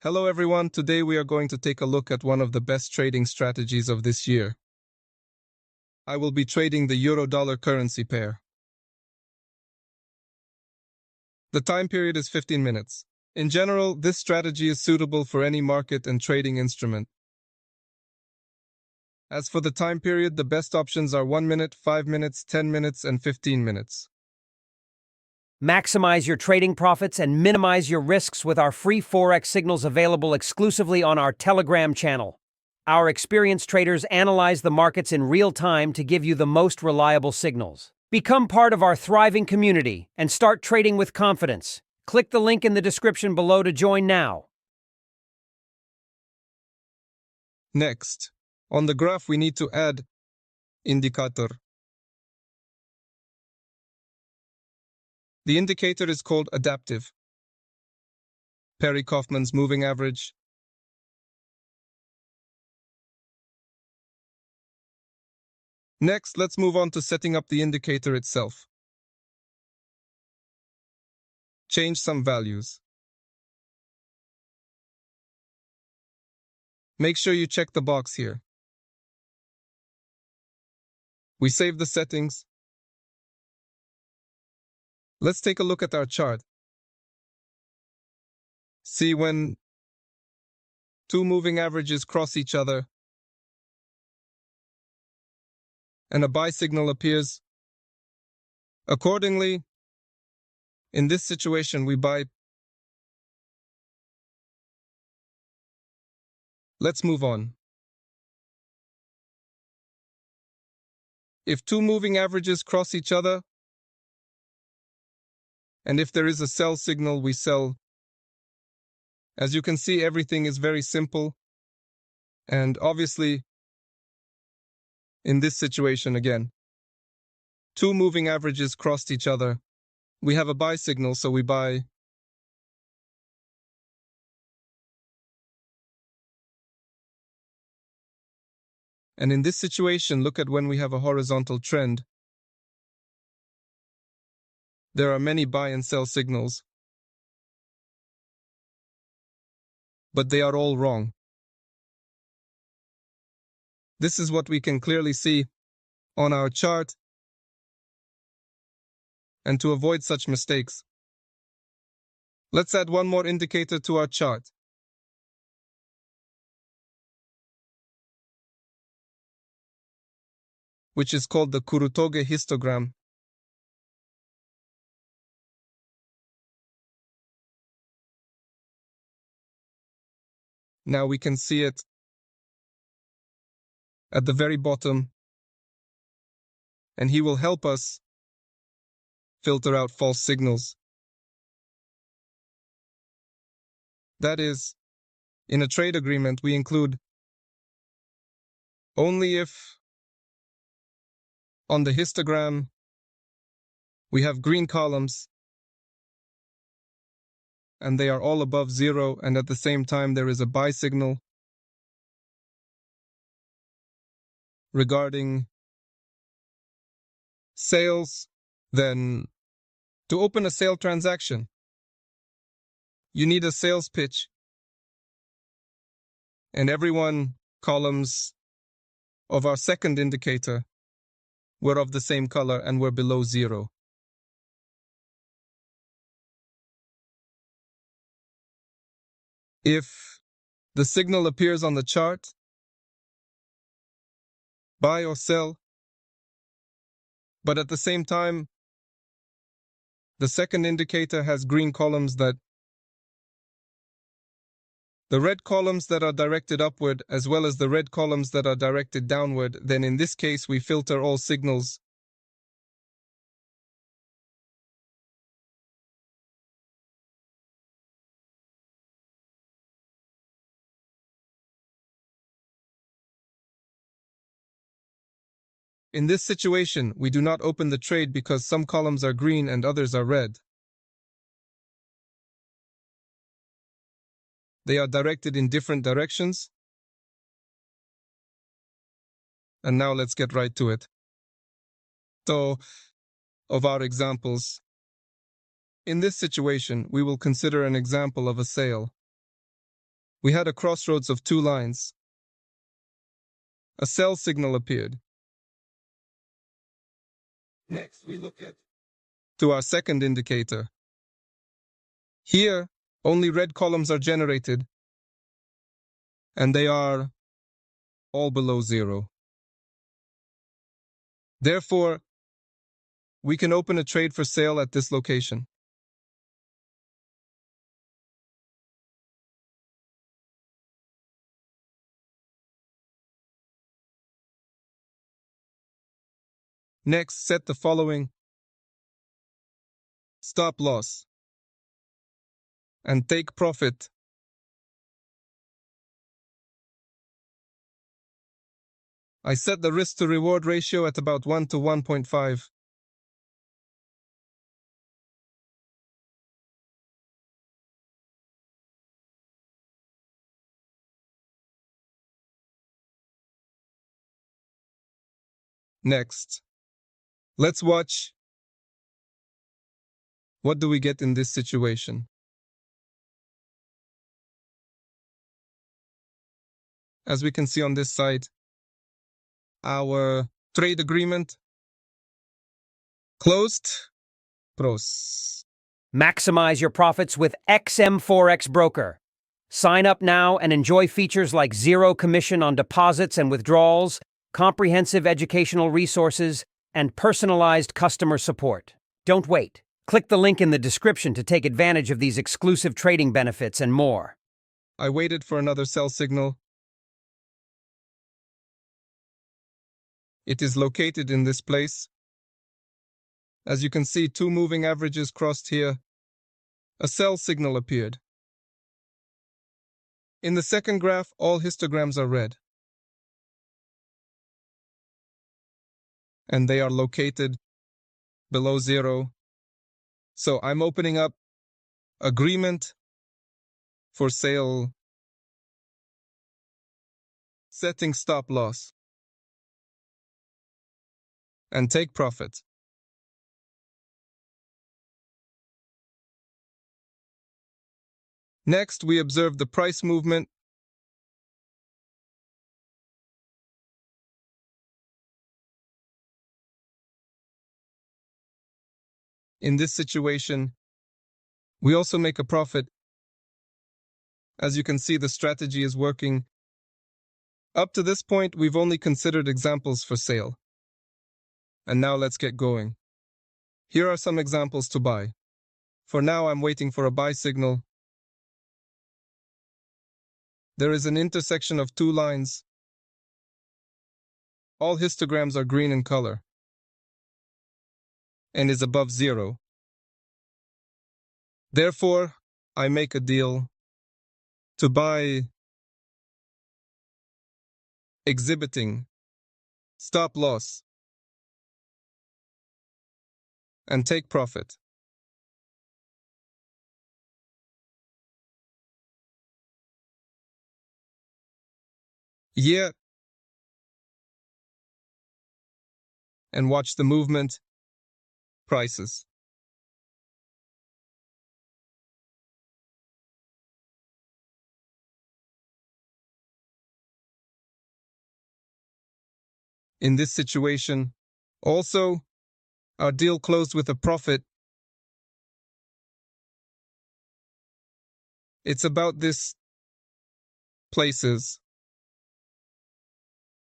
Hello everyone, today we are going to take a look at one of the best trading strategies of this year. I will be trading the euro-dollar currency pair. The time period is 15 minutes. In general, this strategy is suitable for any market and trading instrument. As for the time period, the best options are 1 minute, 5 minutes, 10 minutes, and 15 minutes. Maximize your trading profits and minimize your risks with our free Forex signals available exclusively on our Telegram channel. Our experienced traders analyze the markets in real time to give you the most reliable signals. Become part of our thriving community and start trading with confidence. Click the link in the description below to join now. Next, on the graph we need to add indicator. The indicator is called adaptive. Perry-Kaufman's moving average. Next, let's move on to setting up the indicator itself. Change some values. Make sure you check the box here. We save the settings. Let's take a look at our chart. See when two moving averages cross each other and a buy signal appears. Accordingly, in this situation, we buy. Let's move on. If two moving averages cross each other, and if there is a sell signal, we sell. As you can see, everything is very simple. And obviously, in this situation again, two moving averages crossed each other. We have a buy signal, so we buy. And in this situation, look at when we have a horizontal trend. There are many buy and sell signals, but they are all wrong. This is what we can clearly see on our chart. And to avoid such mistakes, let's add one more indicator to our chart. Which is called the Kurutoge histogram. Now we can see it at the very bottom, and he will help us filter out false signals. That is, in a trade agreement, we include only if on the histogram we have green columns and they are all above zero, and at the same time there is a buy signal regarding sales. Then to open a sale transaction, you need a sales pitch, and every one columns of our second indicator were of the same color and were below zero. If the signal appears on the chart, buy or sell, but at the same time, the second indicator has green columns, that the red columns that are directed upward as well as the red columns that are directed downward, then in this case we filter all signals. In this situation, we do not open the trade because some columns are green and others are red. They are directed in different directions. And now let's get right to it. So, of our examples, in this situation, we will consider an example of a sale. We had a crossroads of two lines. A sell signal appeared. Next, we look at to our second indicator. Here, only red columns are generated, and they are all below zero. Therefore, we can open a trade for sale at this location. Next, set the following stop loss and take profit. I set the risk to reward ratio at about 1 to 1.5. Next, let's watch what do we get in this situation. As we can see on this side, our trade agreement closed. Pros. Maximize your profits with XM4X Broker. Sign up now and enjoy features like zero commission on deposits and withdrawals, comprehensive educational resources, and personalized customer support. Don't wait. Click the link in the description to take advantage of these exclusive trading benefits and more. I waited for another sell signal. It is located in this place. As you can see, two moving averages crossed here. A sell signal appeared. In the second graph, all histograms are red. And they are located below zero. So I'm opening up agreement for sale, setting stop loss, and take profit. Next, we observe the price movement. In this situation, we also make a profit. As you can see, the strategy is working. Up to this point, we've only considered examples for sale. And now let's get going. Here are some examples to buy. For now, I'm waiting for a buy signal. There is an intersection of two lines. All histograms are green in color and is above zero. Therefore, I make a deal to buy exhibiting stop loss and take profit. Yeah. And watch the movement prices. In this situation, also, our deal closed with a profit. It's about this places.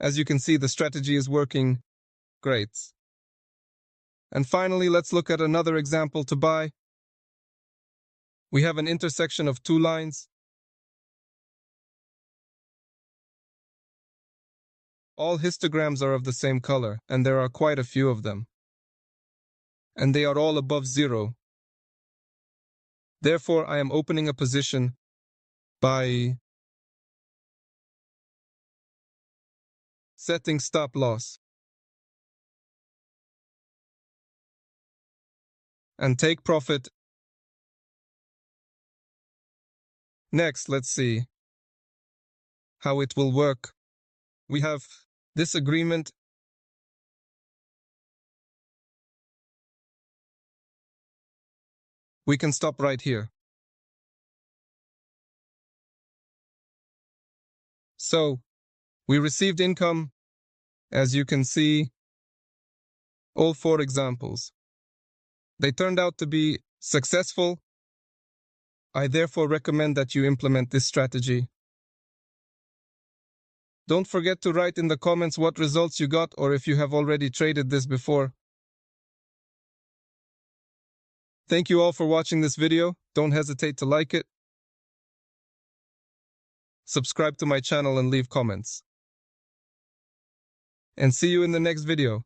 As you can see, the strategy is working great. And finally, let's look at another example to buy. We have an intersection of two lines. All histograms are of the same color, and there are quite a few of them. And they are all above zero. Therefore, I am opening a position by setting stop loss and take profit. Next, let's see how it will work. We have this agreement. We can stop right here. So, we received income, as you can see, all 4 examples. They turned out to be successful. I therefore recommend that you implement this strategy. Don't forget to write in the comments what results you got or if you have already traded this before. Thank you all for watching this video. Don't hesitate to like it, subscribe to my channel and leave comments. And see you in the next video.